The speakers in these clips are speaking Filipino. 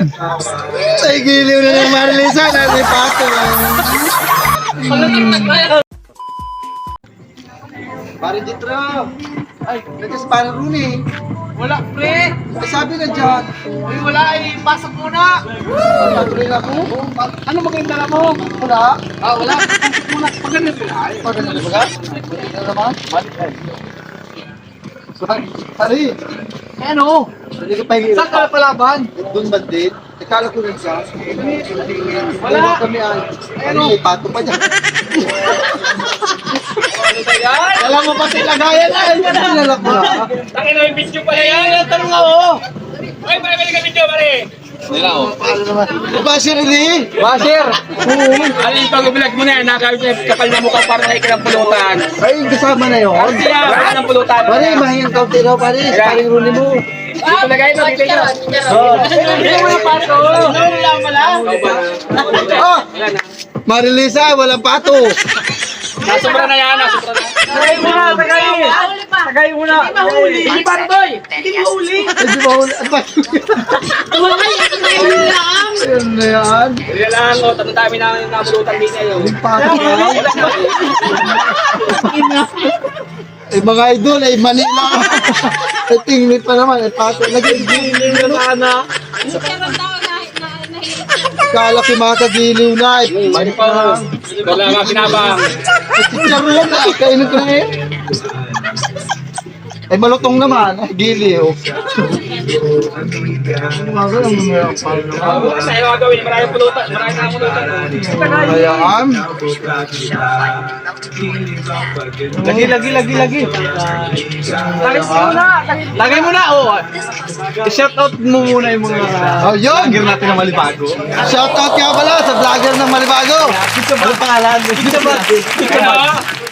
Ay, giliw na ng Marlisa. Nasa pato. Pare Jitro. Ay, nagkas para Rooney. Wala, pre! Ay, sabi na dyan. Ay, wala eh! Pasok muna! Patuloy na ako. Ano maganda na mo? Wala. Ah, wala. Pasok muna. Maganda sila. Ay, Paganda na ba? Ano naman? Pare. ano? Hindi ka pahihirap. Saan ka palaban? Doon bandit. Ikala ko rin siya. Wala. Kami ay. Ano? May pato pa dyan. Wala mo pati lagayan na! Sinalak mo na. Takin na yung video pala yan. Tanong ako! Ay, pare, pare ka video, pare. Paano naman? Basir hindi. Basir! Ano yung pag-vlog mo na yan? Nakakawit na yung kapal na mukha para nakikita ng pulutan. Ay, kasama na yun. Kaya, wala ng pulutan. Pare, mahingang kaunti raw, pare. Paring Rooney mo. Dito lagay ito, dito nyo. Hindi mo na pato! Wala pala! Ah! Marilisa, walang pato. Nasubra na yan, nasubra na. Tagay muna! Tagay! Tagay muna! Hindi mahuli! Hindi patoy! Hindi mahuli! Hindi ba huli? Ano ba? Ayun na yan. Hindi lang, o. Tanong dami namin yung napulutan din ngayon. Yung pato na. Eh mga idol, ay mali lang. Ay tingin pa naman, ay pato. Nag-giliw na sana. Kala ko mga kagiliw na. Ay mali pa lang. Wala nga pinabang. Ay chicharon, ay kainin ko na eh. Ay malutong naman, ay giliw. Sa iyo gagawin, maraming pulutan. Maraming na pulutan. Ayan. Lagi! Lagay mo na! Lagay mo na! Oh. I-shout out mo muna yung mga Oh, yun! vlogger natin na malibago. Shoutout nga pala sa vlogger ng Malibago. Ano pangalan?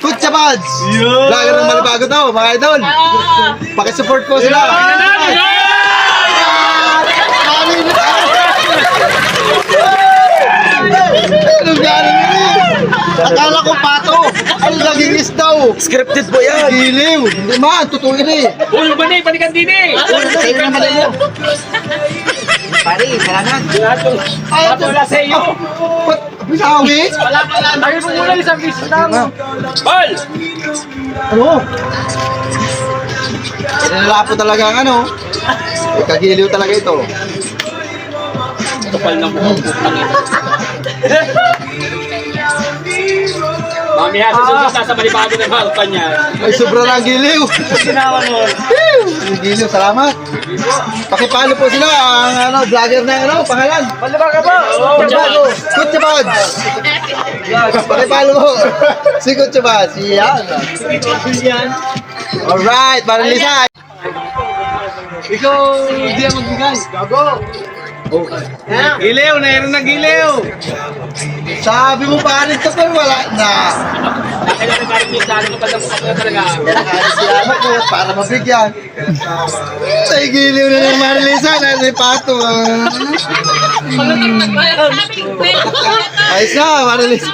Kutsabads! Vlogger ng Malibago daw, mga idol. Pakisupport ko sila. Anong gano'n yun? Akala ko pato. Ay, laging is daw. Scripted po yan. Giliw. Hindi man, totoo yun eh. Ulo ba na panikan din eh. Sa'yo naman mo. Pare, salamat. Ay, ito. Wala sa iyo. Ba't bisawi? Lagay mo muna isang piso lang. Bal! Ano? Nilalapo talaga ang ano. Kagiliw talaga ito. Kapal ng mukha. Mamaya susunod sa Malibago na balkan niya. Ay, sobra na ang giliw. Ginawa mo. Ang giliw, salamat. Pakipalo po sila ang ano, vlogger na ano, pangalan. Malibago ba? Kutsabago. Kutsabads. Pakipalo po. Si Kutsabads. Yan. Alright, Marilisa. Ikaw, hindi ang magbigay. Gago. Giliw, nairan na giliw. Sabi mo pa rin ito pero wala na. Kailangan ka rin yung dano kapal ng mukha mo talaga. Salamat po para mabigyan. Ay, giliw na ng Marilisa. Nasa pato. Ayos na, Marilisa.